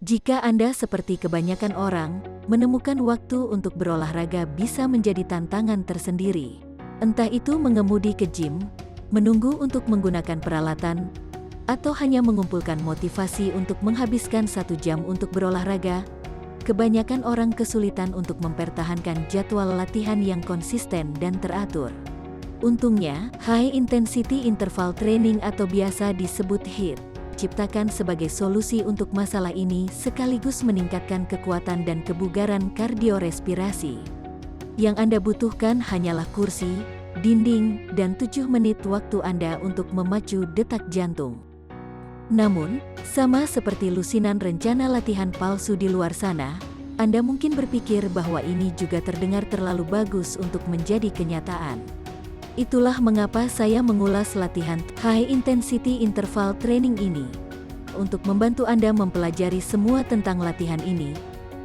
Jika Anda seperti kebanyakan orang, menemukan waktu untuk berolahraga bisa menjadi tantangan tersendiri. Entah itu mengemudi ke gym, menunggu untuk menggunakan peralatan, atau hanya mengumpulkan motivasi untuk menghabiskan 1 jam untuk berolahraga, kebanyakan orang kesulitan untuk mempertahankan jadwal latihan yang konsisten dan teratur. Untungnya, High Intensity Interval Training atau biasa disebut HIIT, diciptakan sebagai solusi untuk masalah ini sekaligus meningkatkan kekuatan dan kebugaran kardiorespirasi. Yang Anda butuhkan hanyalah kursi, dinding, dan 7 menit waktu Anda untuk memacu detak jantung. Namun, sama seperti lusinan rencana latihan palsu di luar sana, Anda mungkin berpikir bahwa ini juga terdengar terlalu bagus untuk menjadi kenyataan. Itulah mengapa saya mengulas latihan High Intensity Interval Training ini. Untuk membantu Anda mempelajari semua tentang latihan ini,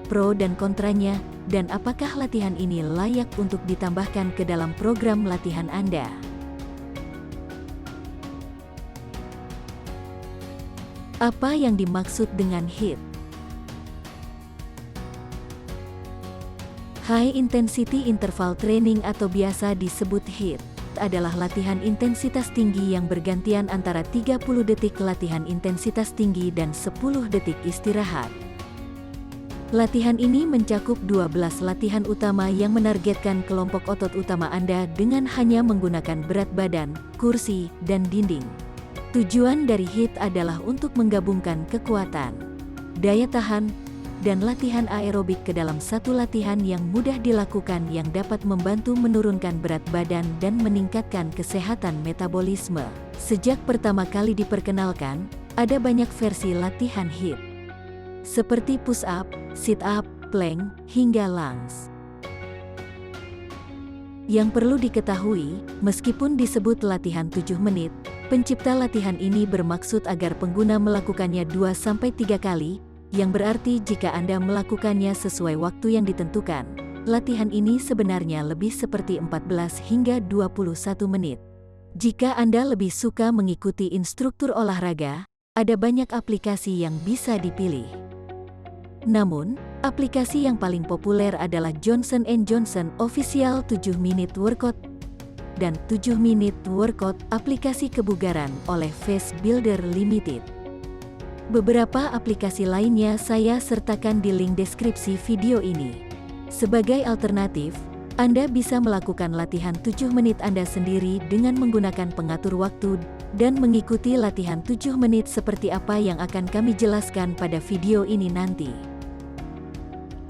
pro dan kontranya, dan apakah latihan ini layak untuk ditambahkan ke dalam program latihan Anda. Apa yang dimaksud dengan HIIT? High Intensity Interval Training atau biasa disebut HIIT adalah latihan intensitas tinggi yang bergantian antara 30 detik latihan intensitas tinggi dan 10 detik istirahat. Latihan ini mencakup 12 latihan utama yang menargetkan kelompok otot utama Anda dengan hanya menggunakan berat badan, kursi, dan dinding. Tujuan dari HIIT adalah untuk menggabungkan kekuatan, daya tahan, dan latihan aerobik ke dalam satu latihan yang mudah dilakukan yang dapat membantu menurunkan berat badan dan meningkatkan kesehatan metabolisme. Sejak pertama kali diperkenalkan, ada banyak versi latihan HIIT, seperti push-up, sit-up, plank, hingga lunge. Yang perlu diketahui, meskipun disebut latihan 7 menit, pencipta latihan ini bermaksud agar pengguna melakukannya 2-3 kali, yang berarti jika Anda melakukannya sesuai waktu yang ditentukan, latihan ini sebenarnya lebih seperti 14 hingga 21 menit. Jika Anda lebih suka mengikuti instruktur olahraga, ada banyak aplikasi yang bisa dipilih. Namun, aplikasi yang paling populer adalah Johnson & Johnson Official 7 Minute Workout dan 7 Minute Workout aplikasi kebugaran oleh Fast Builder Limited. Beberapa aplikasi lainnya saya sertakan di link deskripsi video ini. Sebagai alternatif, Anda bisa melakukan latihan 7 menit Anda sendiri dengan menggunakan pengatur waktu dan mengikuti latihan 7 menit seperti apa yang akan kami jelaskan pada video ini nanti.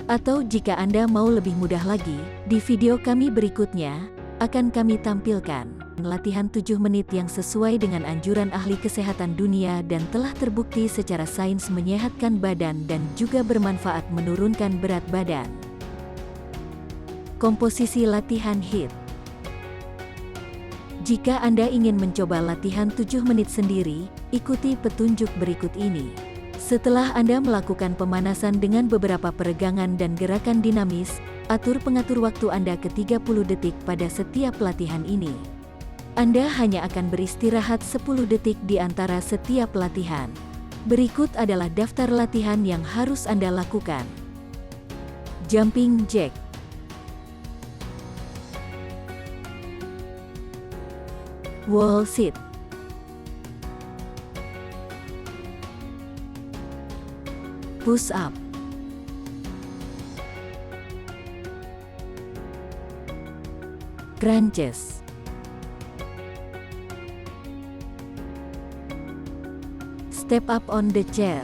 Atau jika Anda mau lebih mudah lagi, di video kami berikutnya, akan kami tampilkan latihan 7 menit yang sesuai dengan anjuran ahli kesehatan dunia dan telah terbukti secara sains menyehatkan badan dan juga bermanfaat menurunkan berat badan. Komposisi latihan HIIT. Jika Anda ingin mencoba latihan 7 menit sendiri, ikuti petunjuk berikut ini. Setelah Anda melakukan pemanasan dengan beberapa peregangan dan gerakan dinamis, atur pengatur waktu Anda ke 30 detik pada setiap latihan ini. Anda hanya akan beristirahat 10 detik di antara setiap latihan. Berikut adalah daftar latihan yang harus Anda lakukan. Jumping jack, wall sit, push up, crunches, step up on the chair,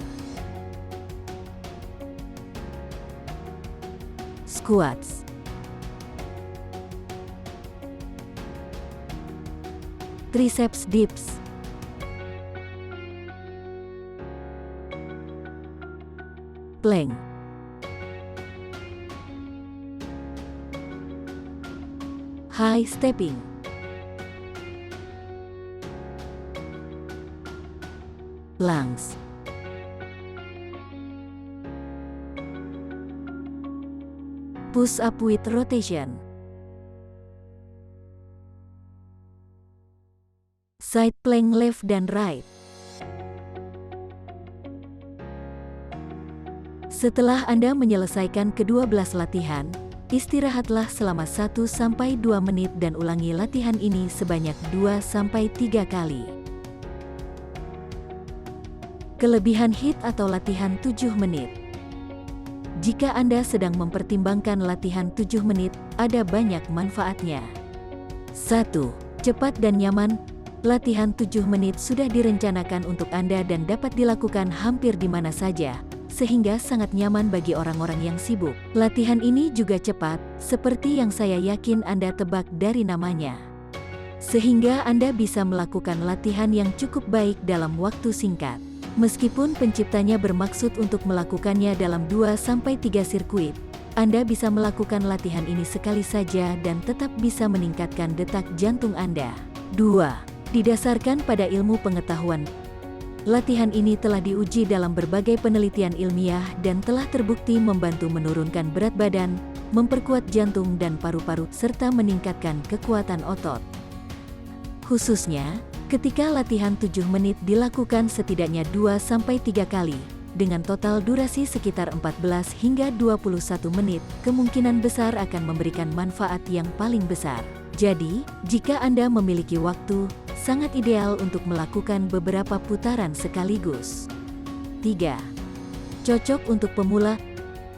squats, triceps dips, plank, high stepping, lunge, push up with rotation, side plank left dan right, Setelah Anda menyelesaikan ke-12 latihan, istirahatlah selama 1-2 menit dan ulangi latihan ini sebanyak 2-3 kali. Kelebihan HIIT atau latihan 7 menit. Jika Anda sedang mempertimbangkan latihan 7 menit, ada banyak manfaatnya. 1. Cepat dan nyaman. Latihan 7 menit sudah direncanakan untuk Anda dan dapat dilakukan hampir di mana saja, sehingga sangat nyaman bagi orang-orang yang sibuk. Latihan ini juga cepat, seperti yang saya yakin Anda tebak dari namanya. Sehingga Anda bisa melakukan latihan yang cukup baik dalam waktu singkat. Meskipun penciptanya bermaksud untuk melakukannya dalam 2-3 sirkuit, Anda bisa melakukan latihan ini sekali saja dan tetap bisa meningkatkan detak jantung Anda. 2. Didasarkan pada ilmu pengetahuan. Latihan ini telah diuji dalam berbagai penelitian ilmiah dan telah terbukti membantu menurunkan berat badan, memperkuat jantung dan paru-paru, serta meningkatkan kekuatan otot. Khususnya, ketika latihan 7 menit dilakukan setidaknya 2-3 kali, dengan total durasi sekitar 14 hingga 21 menit, kemungkinan besar akan memberikan manfaat yang paling besar. Jadi, jika Anda memiliki waktu, sangat ideal untuk melakukan beberapa putaran sekaligus. 3. Cocok untuk pemula.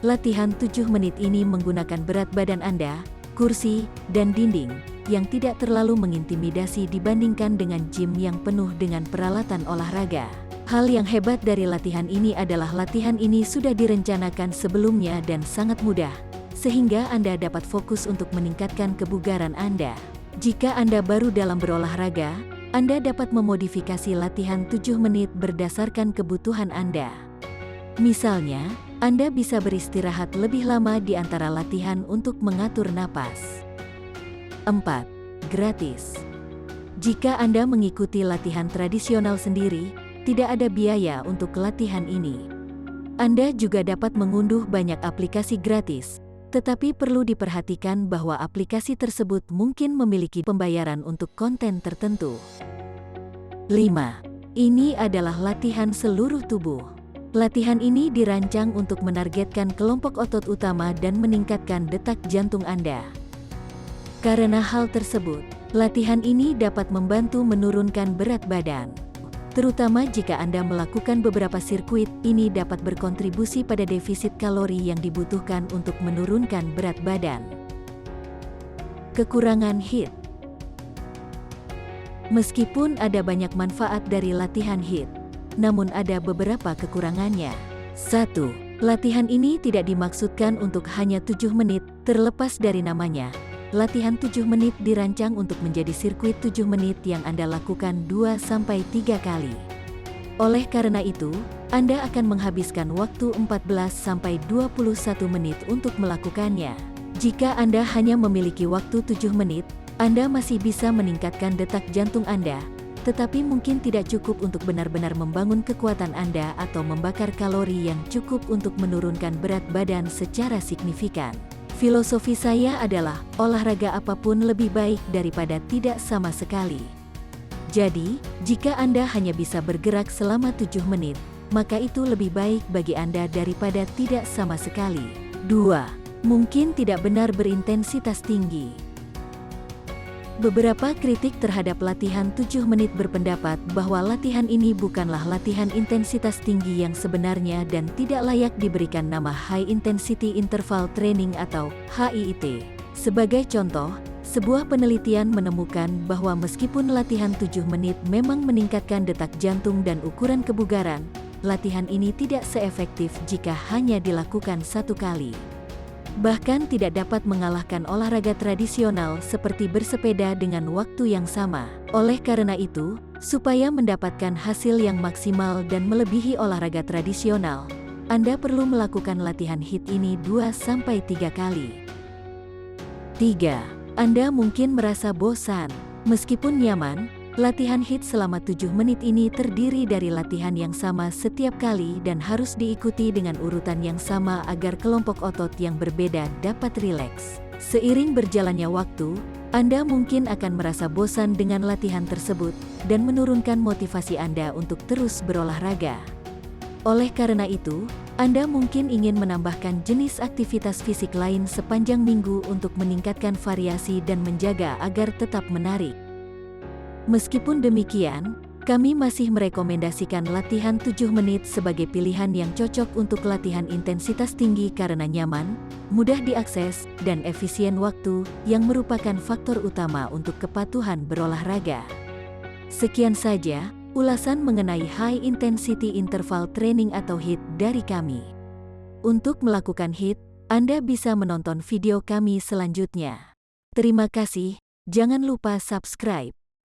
Latihan 7 menit ini menggunakan berat badan Anda, kursi, dan dinding, yang tidak terlalu mengintimidasi dibandingkan dengan gym yang penuh dengan peralatan olahraga. Hal yang hebat dari latihan ini adalah latihan ini sudah direncanakan sebelumnya dan sangat mudah, sehingga Anda dapat fokus untuk meningkatkan kebugaran Anda. Jika Anda baru dalam berolahraga, Anda dapat memodifikasi latihan 7 menit berdasarkan kebutuhan Anda. Misalnya, Anda bisa beristirahat lebih lama di antara latihan untuk mengatur napas. 4. Gratis. Jika Anda mengikuti latihan tradisional sendiri, tidak ada biaya untuk latihan ini. Anda juga dapat mengunduh banyak aplikasi gratis, tetapi perlu diperhatikan bahwa aplikasi tersebut mungkin memiliki pembayaran untuk konten tertentu. 5. Ini adalah latihan seluruh tubuh. Latihan ini dirancang untuk menargetkan kelompok otot utama dan meningkatkan detak jantung Anda. Karena hal tersebut, latihan ini dapat membantu menurunkan berat badan. Terutama jika Anda melakukan beberapa sirkuit, ini dapat berkontribusi pada defisit kalori yang dibutuhkan untuk menurunkan berat badan. Kekurangan HIIT. Meskipun ada banyak manfaat dari latihan HIIT, namun ada beberapa kekurangannya. 1. Latihan ini tidak dimaksudkan untuk hanya 7 menit, terlepas dari namanya. Latihan 7 menit dirancang untuk menjadi sirkuit 7 menit yang Anda lakukan 2-3 kali. Oleh karena itu, Anda akan menghabiskan waktu 14-21 menit untuk melakukannya. Jika Anda hanya memiliki waktu 7 menit, Anda masih bisa meningkatkan detak jantung Anda, tetapi mungkin tidak cukup untuk benar-benar membangun kekuatan Anda atau membakar kalori yang cukup untuk menurunkan berat badan secara signifikan. Filosofi saya adalah, olahraga apapun lebih baik daripada tidak sama sekali. Jadi, jika Anda hanya bisa bergerak selama 7 menit, maka itu lebih baik bagi Anda daripada tidak sama sekali. 2. Mungkin tidak benar berintensitas tinggi. Beberapa kritik terhadap latihan 7 menit berpendapat bahwa latihan ini bukanlah latihan intensitas tinggi yang sebenarnya dan tidak layak diberikan nama High Intensity Interval Training atau HIIT. Sebagai contoh, sebuah penelitian menemukan bahwa meskipun latihan 7 menit memang meningkatkan detak jantung dan ukuran kebugaran, latihan ini tidak seefektif jika hanya dilakukan 1 kali. Bahkan tidak dapat mengalahkan olahraga tradisional seperti bersepeda dengan waktu yang sama. Oleh karena itu, supaya mendapatkan hasil yang maksimal dan melebihi olahraga tradisional, Anda perlu melakukan latihan HIIT ini 2-3 kali. 3. Anda mungkin merasa bosan. Meskipun nyaman, latihan HIIT selama 7 menit ini terdiri dari latihan yang sama setiap kali dan harus diikuti dengan urutan yang sama agar kelompok otot yang berbeda dapat rileks. Seiring berjalannya waktu, Anda mungkin akan merasa bosan dengan latihan tersebut dan menurunkan motivasi Anda untuk terus berolahraga. Oleh karena itu, Anda mungkin ingin menambahkan jenis aktivitas fisik lain sepanjang minggu untuk meningkatkan variasi dan menjaga agar tetap menarik. Meskipun demikian, kami masih merekomendasikan latihan 7 menit sebagai pilihan yang cocok untuk latihan intensitas tinggi karena nyaman, mudah diakses, dan efisien waktu, yang merupakan faktor utama untuk kepatuhan berolahraga. Sekian saja ulasan mengenai High Intensity Interval Training atau HIIT dari kami. Untuk melakukan HIIT, Anda bisa menonton video kami selanjutnya. Terima kasih, jangan lupa subscribe.